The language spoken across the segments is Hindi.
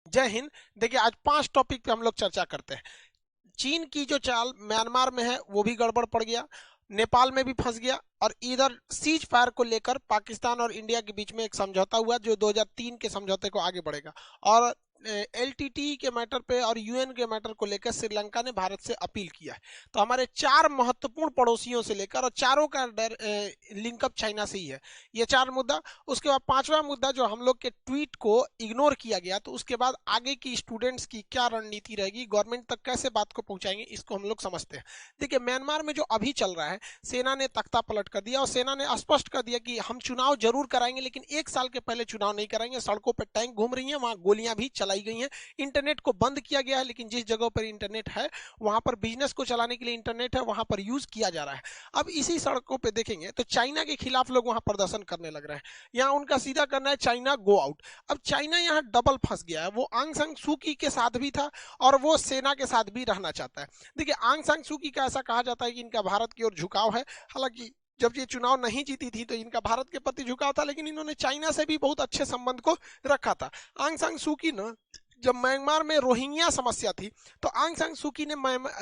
जय हिंद। देखिए, आज 5 टॉपिक पे हम लोग चर्चा करते हैं। चीन की जो चाल म्यांमार में है वो भी गड़बड़ पड़ गया, नेपाल में भी फंस गया, और इधर सीज फायर को लेकर पाकिस्तान और इंडिया के बीच में एक समझौता हुआ जो 2003 के समझौते को आगे बढ़ेगा। और एलटीटी के मैटर पे और यूएन के मैटर को लेकर श्रीलंका ने भारत से अपील किया है। तो हमारे 4 महत्वपूर्ण पड़ोसियों से लेकर और चारों का लिंकअप चाइना से ही है। ये 4 मुद्दा। उसके बाद 5वां मुद्दा, जो हम लोग के ट्वीट को इग्नोर किया गया, तो उसके बाद आगे की स्टूडेंट्स की क्या रणनीति रहेगी, गवर्नमेंट तक कैसे बात को पहुंचाएंगे, इसको हम लोग समझते हैं। देखिए, म्यांमार में जो अभी चल रहा है, सेना ने तख्ता पलट कर दिया और सेना ने स्पष्ट कर दिया कि हम चुनाव जरूर कराएंगे, लेकिन 1 साल के पहले चुनाव नहीं कराएंगे। सड़कों पर टैंक घूम रही हैं, वहां गोलियां भी चलाई गई हैं। इंटरनेट को बंद किया गया है, लेकिन जिस जगह पर इंटरनेट है वहां पर बिजनेस को चलाने के लिए इंटरनेट है, वहां पर यूज किया जा रहा है। अब इसी सड़कों पर देखेंगे तो चाइना के खिलाफ लोग वहां प्रदर्शन करने लग रहे हैं। यहाँ उनका सीधा करना है चाइना गो आउट। अब चाइना यहाँ डबल फंस गया है। वो आंग सान सू की के साथ भी था और वो सेना के साथ भी रहना चाहता है। देखिए, आंग सान सू की का ऐसा कहा जाता है कि इनका भारत की ओर झुकाव है। हालांकि जब ये चुनाव नहीं जीती थी तो इनका भारत के प्रति झुकाव था, लेकिन इन्होंने चाइना से भी बहुत अच्छे संबंध को रखा था। आंग सान सू की ना, जब म्यांमार में रोहिंग्या समस्या थी, तो आंग सान सू की ने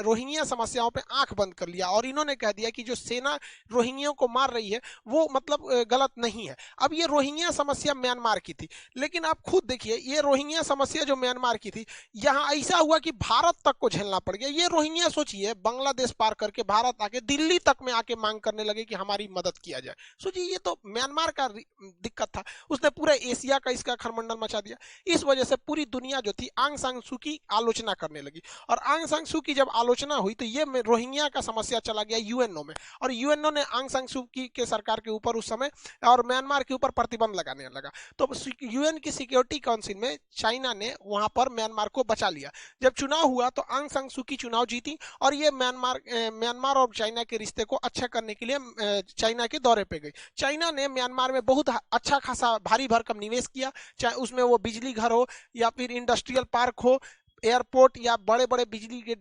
रोहिंग्या समस्याओं पे आंख बंद कर लिया और इन्होंने कह दिया कि जो सेना रोहिंग्या को मार रही है वो मतलब गलत नहीं है। अब ये रोहिंग्या समस्या म्यांमार की थी, लेकिन आप खुद देखिए, ये रोहिंग्या समस्या जो म्यांमार की थी, यहाँ ऐसा हुआ कि भारत तक को झेलना पड़ गया। ये रोहिंग्या सोचिए, बांग्लादेश पार करके भारत आके दिल्ली तक में आके मांग करने लगे कि हमारी मदद किया जाए। सोचिए, ये तो म्यांमार का दिक्कत था, उसने पूरा एशिया का इसका खरमंडल मचा दिया। इस वजह से पूरी दुनिया जो थी आंग सान सू की आलोचना करने लगी, और आंग सान सू की जब आलोचना हुई तो ये रोहिंग्या का समस्या चला गया यूएनओ में, और यूएनओ ने आंग सान सू की के सरकार के ऊपर उस समय और म्यांमार के ऊपर प्रतिबंध लगाने लगा। तो यूएन की सिक्योरिटी काउंसिल में चाइना ने वहां पर म्यांमार को बचा लिया। जब चुनाव हुआ तो आंग सान सू की चुनाव जीती, और ये म्यांमार और चाइना के रिश्ते को अच्छा करने के लिए चाइना के दौरे पे गई। चाइना ने म्यांमार में बहुत अच्छा खासा भारी भरकम निवेश किया, चाहे उसमें वो बिजली घर हो या फिर इंडस्ट्रियल पार्क हो, एयरपोर्ट या बड़े बड़े बिजली के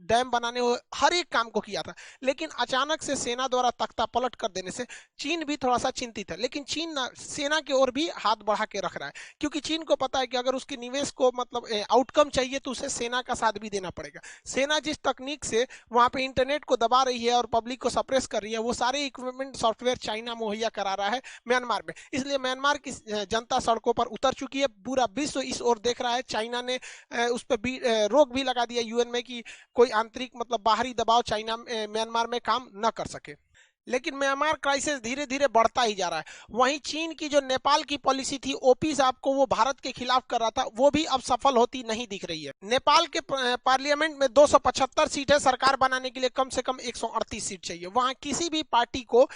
डैम बनाने हो, हर एक काम को किया था। लेकिन अचानक से सेना द्वारा तख्ता पलट कर देने से चीन भी थोड़ा सा चिंतित है। लेकिन चीन सेना की ओर भी हाथ बढ़ा के रख रहा है, क्योंकि चीन को पता है कि अगर उसके निवेश को मतलब आउटकम चाहिए तो उसे सेना का साथ भी देना पड़ेगा। सेना जिस तकनीक से वहां पे इंटरनेट को दबा रही है और पब्लिक को सप्रेस कर रही है, वो सारे इक्विपमेंट सॉफ्टवेयर चाइना मुहैया करा रहा है म्यांमार में। इसलिए म्यांमार की जनता सड़कों पर उतर चुकी है। पूरा विश्व इस ओर देख रहा है। चाइना ने उस पर भी रोक भी लगा दिया यूएन में कि कोई आंतरिक मतलब बाहरी दबाव चाइना म्यांमार में काम न कर सके। लेकिन म्यांमार क्राइसिस धीरे धीरे बढ़ता ही जा रहा है। वहीं चीन की जो नेपाल की पॉलिसी थी, ओपी साहब को वो भारत के खिलाफ कर रहा था, वो भी अब सफल होती नहीं दिख रही है। नेपाल के पार्लियामेंट में 275 सीट है, सरकार बनाने के लिए कम से कम 138 सीट चाहिए। वहां किसी भी पार्टी को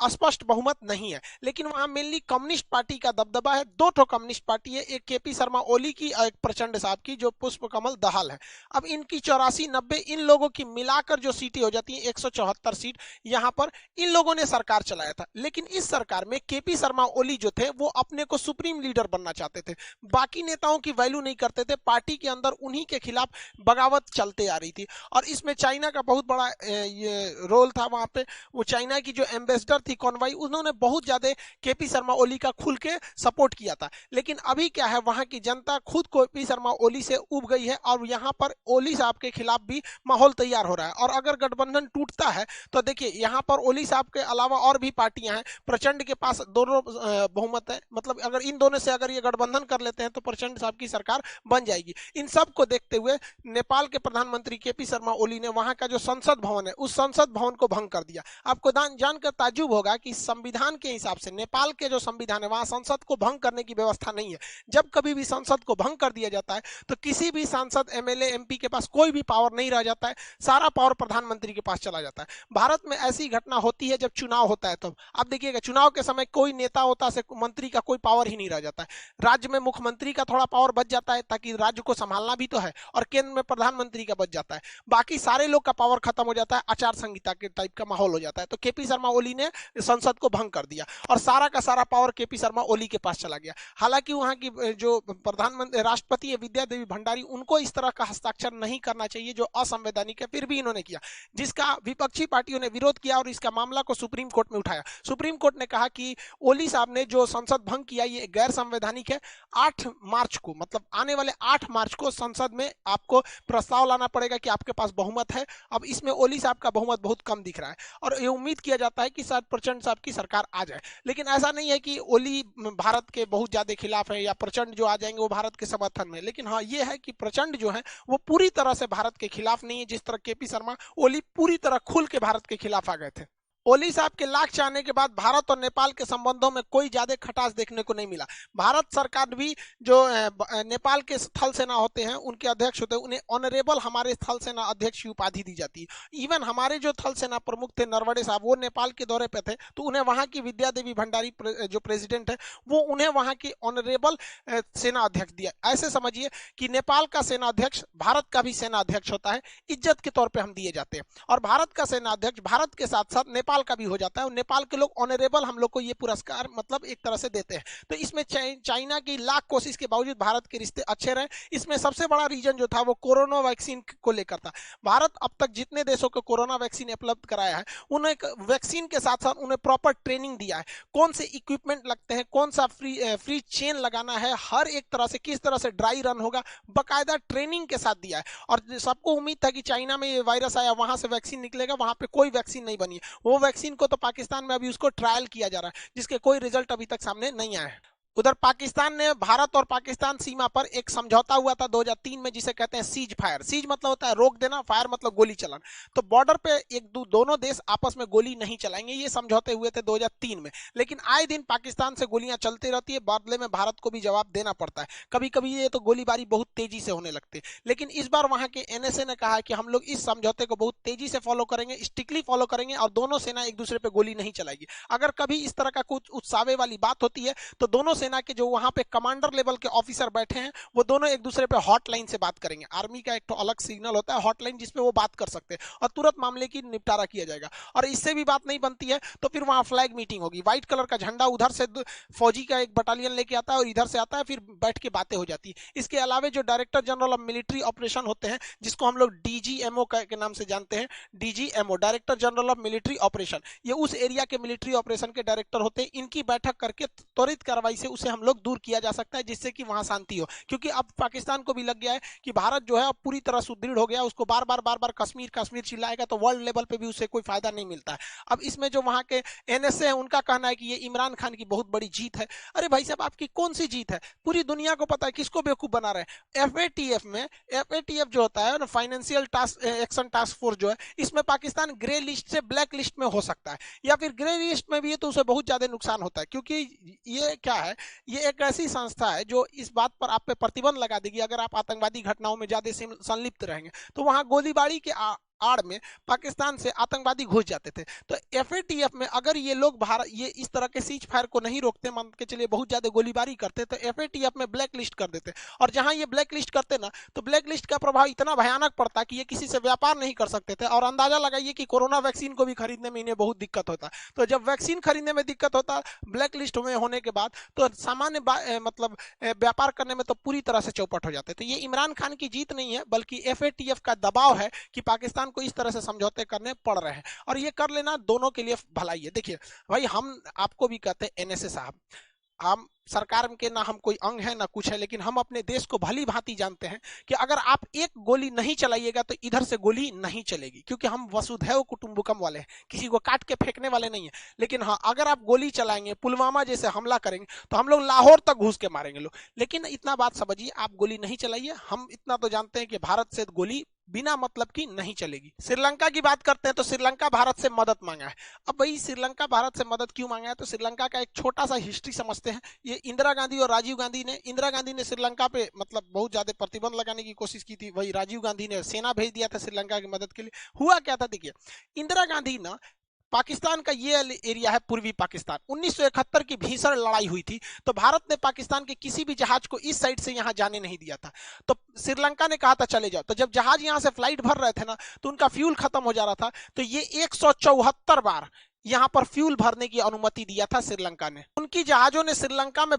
स्पष्ट बहुमत नहीं है, लेकिन वहां मेनली कम्युनिस्ट पार्टी का दबदबा है। 2 कम्युनिस्ट पार्टी है, एक केपी शर्मा ओली की और एक प्रचंड साहब की, जो पुष्प कमल दहाल है। अब इनकी 84-90 इन लोगों की मिलाकर जो सीटें हो जाती है 174 सीट, यहां पर इन लोगों ने सरकार चलाया था। लेकिन इस सरकार में केपी शर्मा ओली जो थे वो अपने को सुप्रीम लीडर बनना चाहते थे, बाकी नेताओं की वैल्यू नहीं करते थे। पार्टी के अंदर उन्हीं के खिलाफ बगावत चलते आ रही थी, और इसमें चाइना का बहुत बड़ा ये रोल था। वहां पे वो चाइना की जो एम्बेसडर थी कॉनवाई, उन्होंने बहुत ज्यादा केपी शर्मा ओली का खुल के सपोर्ट किया था। लेकिन अभी क्या है, वहां की जनता खुद केपी शर्मा ओली से उब गई है, और यहाँ पर ओली साहब के खिलाफ भी माहौल तैयार हो रहा है। और अगर गठबंधन टूटता है तो देखिए, यहाँ पर ओली साहब के अलावा और भी पार्टियां हैं। प्रचंड के पास दोनों बहुमत है, मतलब अगर इन दोनों से अगर ये गठबंधन कर लेते हैं तो प्रचंड साहब की सरकार बन जाएगी। इन सब को देखते हुए नेपाल के प्रधानमंत्री केपी शर्मा ओली ने वहां का जो संसद भवन है, उस संसद भवन को भंग कर दिया। आपको जानकर ताज्जुब होगा कि संविधान के हिसाब से नेपाल के जो संविधान है, वहां संसद को भंग करने की व्यवस्था नहीं है। जब कभी भी संसद को भंग कर दिया जाता है तो किसी भी सांसद, एमएलए, एमपी के पास कोई भी पावर नहीं रह जाता है, सारा पावर प्रधानमंत्री के पास चला जाता है। भारत में ऐसी घटना होती है जब चुनाव होता है। तो आप देखिएगा, चुनाव के समय कोई नेता होता से मंत्री का कोई पावर ही नहीं रह जाता है। राज्य में मुख्यमंत्री का थोड़ा पावर बच जाता है, ताकि राज्य को संभालना भी तो है, और केंद्र में प्रधानमंत्री का बच जाता है। बाकी सारे लोग का पावर खत्म हो जाता है, आचार संहिता के टाइप का माहौल हो जाता है। तो केपी शर्मा ओली ने संसद को भंग कर दिया और सारा का सारा पावर केपी शर्मा ओली के पास चला गया। हालांकि वहां की जो प्रधानमंत्री राष्ट्रपति है विद्या देवी भंडारी, उनको इस तरह का हस्ताक्षर नहीं करना चाहिए जो असंवैधानिक है, फिर भी इन्होंने किया, जिसका विपक्षी पार्टियों ने विरोध किया और इसका मामला को सुप्रीम कोर्ट में उठाया। सुप्रीम कोर्ट ने कहा कि ओली साहब ने जो संसद भंग किया ये गैर संवैधानिक है। 8 मार्च को, मतलब आने वाले 8 मार्च को संसद में आपको प्रस्ताव लाना पड़ेगा कि आपके पास बहुमत है। अब इसमें ओली साहब का बहुमत बहुत कम दिख रहा है और ये उम्मीद किया जाता है कि शायद प्रचंड साहब की सरकार आ जाए, लेकिन ऐसा नहीं है कि ओली भारत के बहुत ज्यादा खिलाफ है या प्रचंड जो आ जाएंगे वो भारत के समर्थन में। लेकिन हाँ ये है कि प्रचंड जो है वो पूरी तरह से भारत के खिलाफ नहीं है, जिस तरह केपी शर्मा ओली पूरी तरह खुल के भारत के खिलाफ आ गए थे। ओली साहब के लाख चाहने के बाद भारत और नेपाल के संबंधों में कोई ज्यादा खटास देखने को नहीं मिला। भारत सरकार भी जो नेपाल के थल सेना होते हैं उनके अध्यक्ष होते हैं, उन्हें ऑनरेबल हमारे थल सेना अध्यक्ष की उपाधि दी जाती है। इवन हमारे जो थल सेना प्रमुख थे नरवणे साहब, वो नेपाल के दौरे पे थे तो उन्हें वहां की विद्या देवी भंडारी जो प्रेसिडेंट है वो उन्हें वहां की ऑनरेबल सेना अध्यक्ष दिया। ऐसे समझिए कि नेपाल का सेना अध्यक्ष भारत का भी सेना अध्यक्ष होता है, इज्जत के तौर पर हम दिए जाते हैं। और भारत का सेना अध्यक्ष भारत के साथ साथ नेपाल का भी हो जाता है और नेपाल के लोग ऑनरेबल हम लोग को ये पुरस्कार मतलब एक तरह से देते हैं। तो इसमें चाइना की लाख कोशिश के बावजूद भारत के रिश्ते अच्छे रहे। इसमें सबसे बड़ा रीजन जो था वो कोरोना वैक्सीन को लेकर था। भारत अब तक जितने देशों को कोरोना वैक्सीन उपलब्ध कराया है उन्हें वैक्सीन के साथ साथ उन्हें प्रॉपर ट्रेनिंग दिया है, कौन से इक्विपमेंट लगते हैं, कौन सा फ्री चेन लगाना है, हर एक तरह से किस तरह से ड्राई रन होगा, बकायदा ट्रेनिंग के साथ दिया है। और सबको उम्मीद था कि चाइना में ये वायरस आया वहां से वैक्सीन निकलेगा, वहां पे कोई वैक्सीन नहीं बनी। वो वैक्सीन को तो पाकिस्तान में अभी उसको ट्रायल किया जा रहा है जिसके कोई रिजल्ट अभी तक सामने नहीं आया है। उधर पाकिस्तान ने भारत और पाकिस्तान सीमा पर एक समझौता हुआ था 2003 में जिसे कहते हैं सीज फायर। सीज मतलब होता है रोक देना, फायर मतलब गोली चलाना। तो बॉर्डर पे दोनों देश आपस में गोली नहीं चलाएंगे, ये समझौते हुए थे 2003 में। लेकिन आए दिन पाकिस्तान से गोलियां चलती रहती है, बदले में भारत को भी जवाब देना पड़ता है। कभी कभी ये तो गोलीबारी बहुत तेजी से होने लगती है, लेकिन इस बार वहां के एनएसए ने कहा कि हम लोग इस समझौते को बहुत तेजी से फॉलो करेंगे, स्ट्रिक्टली फॉलो करेंगे और दोनों सेना एक दूसरे पे गोली नहीं चलाएगी। अगर कभी इस तरह का कुछ उत्सावे वाली बात होती है तो दोनों सेना के जो वहां पे कमांडर लेवल के ऑफिसर बैठे हैं वो दोनों एक दूसरे पे हॉटलाइन से बात करेंगे। आर्मी का एक तो अलग सिग्नल होता है हॉटलाइन जिसपे वो बात कर सकते हैं और तुरंत मामले की निपटारा किया जाएगा। और इससे भी बात नहीं बनती है तो फिर वहां फ्लैग मीटिंग होगी, व्हाइट कलर का झंडा उधर से फौजी का एक बटालियन लेके आता है और इधर से आता है, फिर बैठ के बातें हो जाती है। इसके अलावा जो director general of military operation होते हैं जिसको हम लोग डीजीएमओ के नाम से जानते हैं, DGMO director general of military operation, ये उस एरिया के मिलिट्री ऑपरेशन के डायरेक्टर होते हैं। इनकी बैठक करके त्वरित कार्रवाई से उसे हम लोग दूर किया जा सकता है जिससे कि वहां शांति हो, क्योंकि अब पाकिस्तान को भी लग गया है कि भारत जो है अब पूरी तरह सुदृढ़ हो गया, उसको बार बार कश्मीर कश्मीर चिल्लाएगा तो वर्ल्ड लेवल पे भी उससे कोई फायदा नहीं मिलता है। अब इसमें जो वहां के एनएसए है उनका कहना है कि ये इमरान खान की बहुत बड़ी जीत है। अरे भाई साहब आपकी कौन सी जीत है, पूरी दुनिया को पता है, किसको बेवकूफ बना रहे हैं। एफएटीएफ में, एफएटीएफ जो होता है ना फाइनेंशियल एक्शन टास्क फोर्स जो है, इसमें पाकिस्तान ग्रे लिस्ट से ब्लैक लिस्ट में हो सकता है या फिर ग्रे लिस्ट में भी है तो उसे बहुत ज्यादा नुकसान होता है, क्योंकि ये क्या है, ये एक ऐसी संस्था है जो इस बात पर आप पे प्रतिबंध लगा देगी अगर आप आतंकवादी घटनाओं में ज्यादा संलिप्त रहेंगे। तो वहां गोलीबारी के आड़ में पाकिस्तान से आतंकवादी घुस जाते थे। तो एफएटीएफ में अगर ये लोग भारत ये इस तरह के सीज फायर को नहीं रोकते, मान के चलिए बहुत ज्यादा गोलीबारी करते, तो एफएटीएफ में ब्लैक लिस्ट कर देते। और जहां ये ब्लैक लिस्ट करते ना तो ब्लैक लिस्ट का प्रभाव इतना भयानक पड़ता कि ये किसी से व्यापार नहीं कर सकते थे। और अंदाजा लगाइए कि कोरोना वैक्सीन को भी खरीदने में इन्हें बहुत दिक्कत होता। तो जब वैक्सीन खरीदने में दिक्कत होता ब्लैक लिस्ट में होने के बाद, तो सामान्य मतलब व्यापार करने में तो पूरी तरह से चौपट हो जाते। तो ये इमरान खान की जीत नहीं है बल्कि एफएटीएफ का दबाव है कि पाकिस्तान को इस तरह से समझौते करने पड़ रहे हैं और ये कर लेना दोनों के लिए भलाई है। देखिए भाई, हम आपको भी कहते हैं एनएसए साहब, हम सरकार के ना हम कोई अंग है ना कुछ है, लेकिन हम अपने देश को भली भांति जानते हैं कि अगर आप एक गोली नहीं चलाइएगा तो इधर से गोली नहीं चलेगी, क्योंकि हम वसुधैव कुटुंबकम वाले हैं, किसी को काट के फेंकने वाले नहीं है। लेकिन हाँ, अगर आप गोली चलाएंगे, पुलवामा जैसे हमला करेंगे तो हम लोग लाहौर तक घुस के मारेंगे लोग। लेकिन इतना बात समझिए, आप गोली नहीं चलाइए, हम इतना तो जानते हैं कि भारत से गोली बिना मतलब की नहीं चलेगी। श्रीलंका की बात करते हैं तो श्रीलंका भारत से मदद मांगा है। अब भाई श्रीलंका भारत से मदद क्यों मांगा है, तो श्रीलंका का एक छोटा सा हिस्ट्री समझते हैं। ये इंदिरा गांधी और राजीव गांधी ने, इंदिरा गांधी ने श्रीलंका पे मतलब बहुत ज्यादा प्रतिबंध लगाने की कोशिश की थी, वही राजीव गांधी ने सेना भेज दिया था श्रीलंका की मदद के लिए। हुआ क्या था, देखिए इंदिरा गांधी ना, पाकिस्तान का ये एरिया है पूर्वी पाकिस्तान, 1971 की भीषण लड़ाई हुई थी तो भारत ने पाकिस्तान के किसी भी जहाज को इस साइड से यहां जाने नहीं दिया था। तो श्रीलंका ने कहा था चले जाओ, तो जब जहाज यहां से फ्लाइट भर रहे थे ना तो उनका फ्यूल खत्म हो जा रहा था, तो ये 174 बार यहाँ पर फ्यूल भरने की अनुमति दिया था श्रीलंका ने। उनकी जहाजों ने श्रीलंका में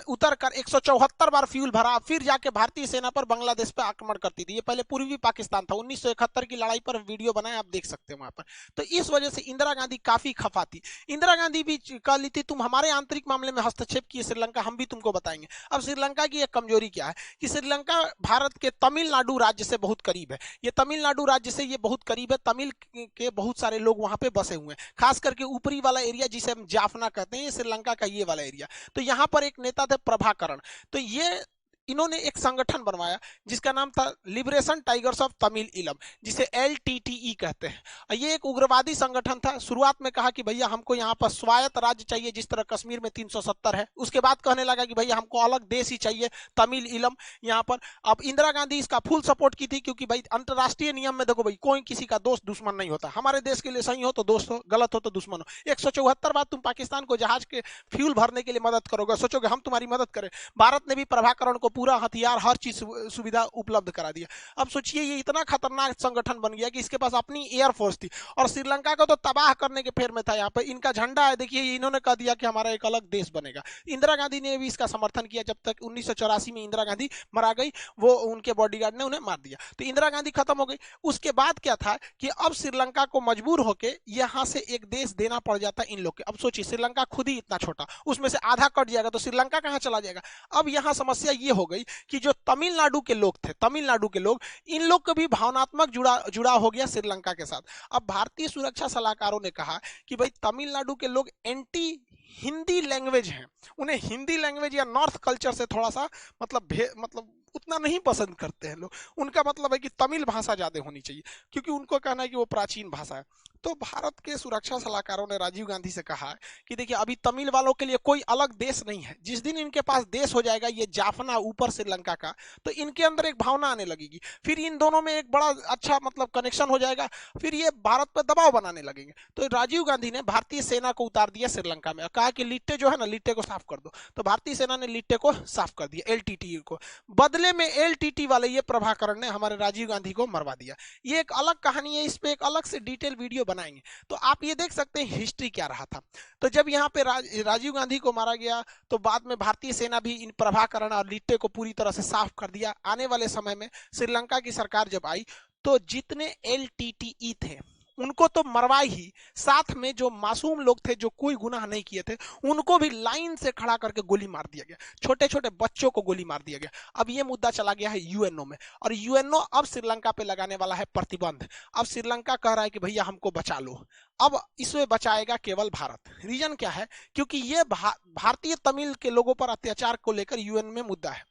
उतर कर 174 बार फ्यूल भरा, फिर जाके भारतीय सेना पर बांग्लादेश पर आक्रमण करती थी। ये पहले पूर्वी पाकिस्तान था। 1971 की लड़ाई पर वीडियो बनाए, आप देख सकते हैं वहां पर। तो इस वजह से इंदिरा गांधी काफी खफा थी। इंदिरा गांधी भी कह ली थी तुम हमारे आंतरिक मामले में हस्तक्षेप किए श्रीलंका, हम भी तुमको बताएंगे। अब श्रीलंका की एक कमजोरी क्या है कि श्रीलंका भारत के तमिलनाडु राज्य से बहुत करीब है। ये तमिलनाडु राज्य से ये बहुत करीब है, तमिल के बहुत सारे लोग वहां पे बसे हुए हैं, खास करके ऊपरी वाला एरिया जिसे हम जाफना कहते हैं, ये श्रीलंका का ये वाला एरिया। तो यहाँ पर एक नेता थे प्रभाकरण, तो ये इन्होंने एक संगठन बनवाया जिसका नाम था लिबरेशन टाइगर्स ऑफ तमिल इलम, जिसे LTTE कहते हैं। ये एक उग्रवादी संगठन था। शुरुआत में कहा कि भैया हमको यहाँ पर स्वायत्त राज्य चाहिए, जिस तरह कश्मीर में 370 है। उसके बाद कहने लगा कि भैया हमको अलग देश ही चाहिए, तमिल इलम यहाँ पर। अब इंदिरा गांधी इसका फुल सपोर्ट की थी, क्योंकि भाई अंतर्राष्ट्रीय नियम में देखो भाई, कोई किसी का दोस्त दुश्मन नहीं होता। हमारे देश के लिए सही हो तो दोस्त हो, गलत हो तो दुश्मन हो। 174 बार तुम पाकिस्तान को जहाज के फ्यूल भरने के लिए मदद करोगे, सोचोगे हम तुम्हारी मदद करें। भारत ने भी प्रभाकरण को पूरा हथियार, हर चीज सुविधा उपलब्ध करा दिया। अब सोचिए ये इतना खतरनाक संगठन बन गया कि इसके पास अपनी एयरफोर्स थी और श्रीलंका को तो तबाह करने के फेर में था। यहाँ पे इनका झंडा है, देखिए इन्होंने कह दिया कि हमारा एक अलग देश बनेगा। इंदिरा गांधी ने भी इसका समर्थन किया। जब तक 1984 में इंदिरा गांधी मरा गई, वो उनके बॉडीगार्ड ने उन्हें मार दिया, तो इंदिरा गांधी खत्म हो गई। उसके बाद क्या था कि अब श्रीलंका को मजबूर होकर यहां से एक देश देना पड़ जाता इन लोग के। अब सोचिए श्रीलंका खुद ही इतना छोटा, उसमें से आधा कट जाएगा तो श्रीलंका कहां चला जाएगा। अब यहां समस्या ये हो गई कि जो तमिलनाडु के लोग थे, तमिलनाडु के लोग, इन लोग को भी भावनात्मक जुड़ा हो गया श्रीलंका के साथ। अब भारतीय सुरक्षा सलाहकारों ने कहा कि भाई तमिलनाडु के लोग एंटी हिंदी लैंग्वेज हैं, उन्हें हिंदी लैंग्वेज या नॉर्थ कल्चर से थोड़ा सा मतलब उतना नहीं पसंद करते हैं लोग। उनका मतलब है कि तमिल भाषा ज्यादा होनी चाहिए, क्योंकि उनको कहना है कि वो प्राचीन भाषा है। तो भारत के सुरक्षा सलाहकारों ने राजीव गांधी से कहा कि देखिए अभी तमिल वालों के लिए कोई अलग देश नहीं है। जिस दिन इनके पास देश हो जाएगा, ये जाफना ऊपर श्रीलंका का, तो इनके अंदर एक भावना आने लगेगी, फिर इन दोनों में एक बड़ा अच्छा मतलब कनेक्शन हो जाएगा, फिर ये भारत पर दबाव बनाने लगेंगे। तो राजीव गांधी ने भारतीय सेना को उतार दिया श्रीलंका में और कहा कि लिट्टे जो है ना, लिट्टे को साफ कर दो। तो भारतीय सेना ने लिट्टे को साफ कर दिया, LTTE को। बदले में LTT वाले ये प्रभाकरण ने हमारे राजीव गांधी को मरवा दिया। ये एक अलग कहानी है, इस पे एक अलग से डिटेल वीडियो बनाएंगे। तो आप ये देख सकते हैं हिस्ट्री क्या रहा था। तो जब यहाँ पे राजीव गांधी को मारा गया, तो बाद में भारतीय सेना भी इन प्रभाकरण और लिट्टे को पूरी तरह से साफ कर दिया। आने वाले समय में श्रीलंका की सरकार जब आई, तो जितने LTTE थे उनको तो मरवा ही, साथ में जो मासूम लोग थे जो कोई गुनाह नहीं किए थे, उनको भी लाइन से खड़ा करके गोली मार दिया गया। छोटे छोटे बच्चों को गोली मार दिया गया। अब ये मुद्दा चला गया है UNO में, और UNO अब श्रीलंका पे लगाने वाला है प्रतिबंध। अब श्रीलंका कह रहा है कि भैया हमको बचा लो। अब इसमें बचाएगा केवल भारत। रीजन क्या है? क्योंकि ये भारतीय तमिल के लोगों पर अत्याचार को लेकर UN में मुद्दा है।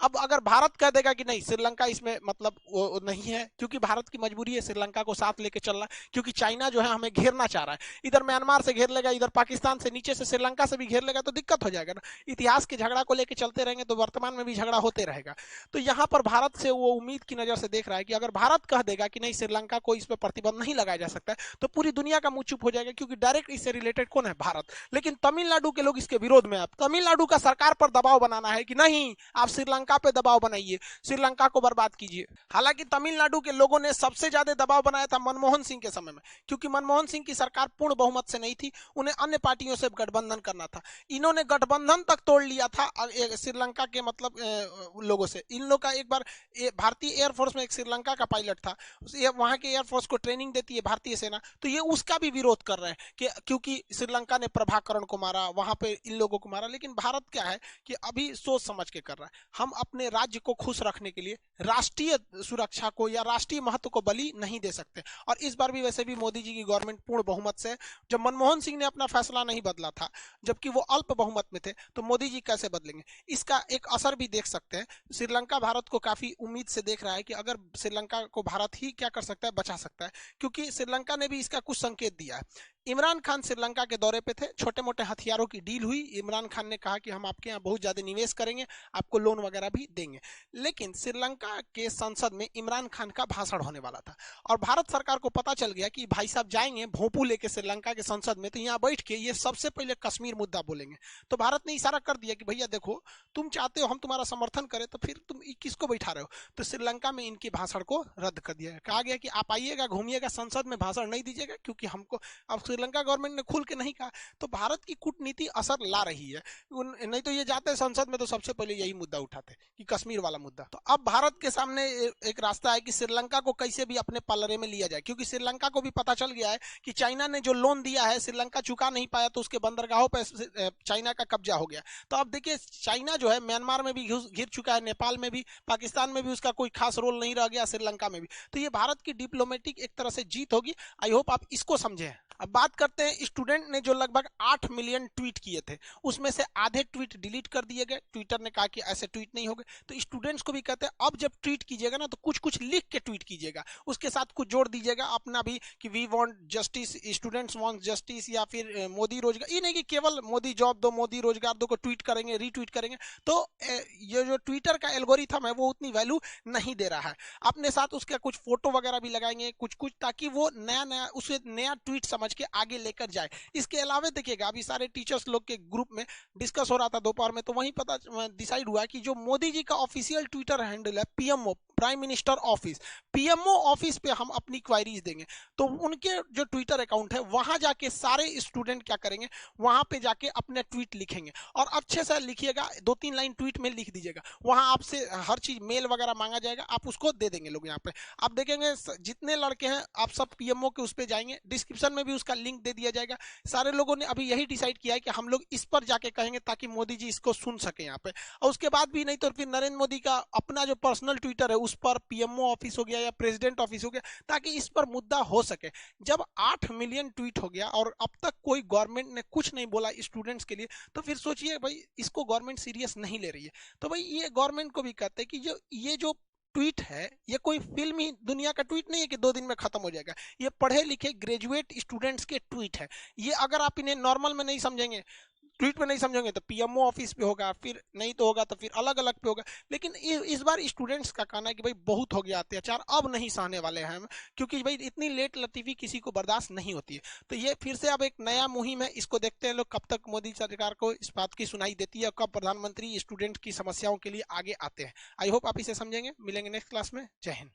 अब अगर भारत कह देगा कि नहीं श्रीलंका इसमें मतलब वो नहीं है, क्योंकि भारत की मजबूरी है श्रीलंका को साथ लेके चलना, क्योंकि चाइना जो है हमें घेरना चाह रहा है। इधर म्यांमार से घेर लेगा, इधर पाकिस्तान से, नीचे से श्रीलंका से भी घेर लेगा, तो दिक्कत हो जाएगा ना। इतिहास के झगड़ा को लेकर चलते रहेंगे तो वर्तमान में भी झगड़ा होते रहेगा। तो यहाँ पर भारत से वो उम्मीद की नजर से देख रहा है कि अगर भारत कह देगा कि नहीं श्रीलंका को इस पर प्रतिबंध नहीं लगाया जा सकता है, तो पूरी दुनिया का मुंह चुप हो जाएगा, क्योंकि डायरेक्ट इससे रिलेटेड कौन है? भारत। लेकिन तमिलनाडु के लोग इसके विरोध में। आप तमिलनाडु का सरकार पर दबाव बनाना है कि नहीं आप श्रीलंका पे दबाव बनाइए, श्रीलंका को बर्बाद कीजिए। हालांकि तमिलनाडु के लोगों ने सबसे ज्यादा दबाव बनाया था मनमोहन सिंह के समय में, क्योंकि मनमोहन सिंह की सरकार पूर्ण बहुमत से नहीं थी, उन्हें अन्य पार्टियों से गठबंधन करना था। इन्होंने गठबंधन तक तोड़ लिया था श्रीलंका के मतलब लोगों से। इन लोग का एक बार भारतीय एयरफोर्स में एक श्रीलंका का पायलट था, वहां के एयरफोर्स को ट्रेनिंग देती है भारतीय सेना, तो ये उसका भी विरोध कर रहे हैं कि क्योंकि श्रीलंका ने प्रभाकरण को मारा, वहां पे इन लोगों को मारा। लेकिन भारत क्या है कि अभी सोच समझ के कर रहा है। हम अपने राज्य को खुश रखने के लिए राष्ट्रीय सुरक्षा को या राष्ट्रीय महत्व को बलि नहीं दे सकते। और इस बार भी वैसे भी मोदी जी की गवर्नमेंट पूर्ण बहुमत से, जब मनमोहन सिंह ने अपना फैसला नहीं बदला था, जबकि वो अल्प बहुमत में थे, तो मोदी जी कैसे बदलेंगे? इसका एक असर भी देख सकते हैं। श्रीलंका भारत को काफी उम्मीद से देख रहा है कि अगर श्रीलंका को भारत ही क्या कर सकता है, बचा सकता है, क्योंकि श्रीलंका ने भी इसका कुछ संकेत दिया है। इमरान खान श्रीलंका के दौरे पे थे, छोटे मोटे हथियारों की डील हुई। इमरान खान ने कहा कि हम आपके यहाँ बहुत ज्यादा निवेश करेंगे, आपको लोन वगैरह भी देंगे। लेकिन श्रीलंका के संसद में इमरान खान का भाषण होने वाला था, और भारत सरकार को पता चल गया कि भाई साहब जाएंगे भोंपू लेके श्रीलंका के संसद में, तो यहाँ बैठ के ये सबसे पहले कश्मीर मुद्दा बोलेंगे। तो भारत ने इशारा कर दिया कि भैया देखो, तुम चाहते हो हम तुम्हारा समर्थन करें, तो फिर तुम किसको बैठा रहे हो? तो श्रीलंका में इनके भाषण को रद्द कर दिया। कहा गया कि आप आइएगा, घूमिएगा, संसद में भाषण नहीं दीजिएगा, क्योंकि हमको अब श्रीलंका गवर्नमेंट ने खुल के नहीं कहा। तो भारत की कूटनीति असर ला रही है। नहीं तो ये जाते संसद में तो सबसे पहले यही मुद्दा उठाते कि कश्मीर वाला मुद्दा। तो अब भारत के सामने एक रास्ता है कि श्रीलंका को कैसे भी अपने पलड़े में लिया जाए, क्योंकि श्रीलंका को भी पता चल गया है कि चाइना ने जो लोन दिया है श्रीलंका चुका नहीं पाया, तो उसके बंदरगाहों पर चाइना का कब्जा हो गया। तो अब देखिए चाइना जो है म्यांमार में भी घिर चुका है, नेपाल में भी, पाकिस्तान में भी उसका कोई खास रोल नहीं रह गया, श्रीलंका में भी। तो ये भारत की डिप्लोमेटिक एक तरह से जीत होगी। आई होप आप इसको समझे। अब बात करते हैं स्टूडेंट ने जो लगभग 8 मिलियन ट्वीट किए थे, उसमें से आधे ट्वीट डिलीट कर दिए गए। ट्विटर ने कहा कि ऐसे ट्वीट नहीं होंगे। तो स्टूडेंट्स को भी कहते हैं अब जब ट्वीट कीजिएगा ना तो कुछ कुछ लिख के ट्वीट कीजिएगा, उसके साथ कुछ जोड़ दीजिएगा अपना भी कि we want justice, students want justice, या फिर मोदी रोजगार। ये नहीं कि केवल मोदी जॉब दो, मोदी रोजगार दो को ट्वीट करेंगे, रीट्वीट करेंगे। तो ये जो ट्विटर का एल्गोरिथम है वो उतनी वैल्यू नहीं दे रहा है। अपने साथ उसका कुछ फोटो वगैरह भी लगाएंगे कुछ कुछ, ताकि वो नया उसे नया ट्वीट समझ के आगे लेकर जाए। इसके अलावा देखिएगा अभी सारे टीचर्स लोग के ग्रुप में डिस्कस हो रहा था दोपहर में, तो वहीं पता डिसाइड हुआ कि जो मोदी जी का ऑफिशियल ट्विटर हैंडल है PMO, prime minister office, PMO office पे हम अपनी क्वायरीज देंगे। तो उनके जो ट्विटर अकाउंट है वहां जाके सारे स्टूडेंट क्या करेंगे, वहां पे जाके अपने ट्वीट लिखेंगे, और अच्छे से लिखिएगा, 2-3 लाइन ट्वीट में लिख दीजिएगा। वहां आपसे हर चीज मेल वगैरह मांगा जाएगा, आप उसको दे देंगे लोग। यहाँ पे आप देखेंगे जितने लड़के हैं आप सब पीएमओ के उस पे जाएंगे, डिस्क्रिप्शन में भी उसका लिंक दे दिया जाएगा। सारे लोगों ने अभी यही डिसाइड किया है कि हम लोग इस पर जाके कहेंगे ताकि मोदी जी इसको सुन सके यहाँ पे। और उसके बाद भी नहीं तो फिर नरेंद्र मोदी का अपना जो पर्सनल ट्विटर है उस पर पीएमओ ऑफिस हो गया या प्रेसिडेंट ऑफिस हो गया, ताकि इस पर मुद्दा हो सके। जब 8 मिलियन ट्वीट हो गया और अब तक कोई गवर्नमेंट ने कुछ नहीं बोला स्टूडेंट्स के लिए, तो फिर सोचिए भाई इसको गवर्नमेंट सीरियस नहीं ले रही है। तो भाई ये गवर्नमेंट को भी कहते हैं कि ये जो ट्वीट है ये कोई फिल्मी दुनिया का ट्वीट नहीं है कि 2 दिन में खत्म हो जाएगा। ये पढ़े लिखे ग्रेजुएट स्टूडेंट्स के ट्वीट है। ये अगर आप इन्हें नॉर्मल में नहीं समझेंगे, ट्वीट में नहीं समझेंगे, तो पीएमओ ऑफिस पे होगा, फिर नहीं तो होगा तो फिर अलग अलग पे होगा। लेकिन इस बार स्टूडेंट्स का कहना है कि भाई बहुत हो गया अत्याचार, अब नहीं सहने वाले हैं हम, क्योंकि भाई इतनी लेट लतीफी किसी को बर्दाश्त नहीं होती है। तो ये फिर से अब एक नया मुहिम है, इसको देखते हैं लोग कब तक मोदी सरकार को इस बात की सुनाई देती है, कब प्रधानमंत्री स्टूडेंट की समस्याओं के लिए आगे आते हैं। आई होप आप इसे समझेंगे। मिलेंगे नेक्स्ट क्लास में। जय हिंद।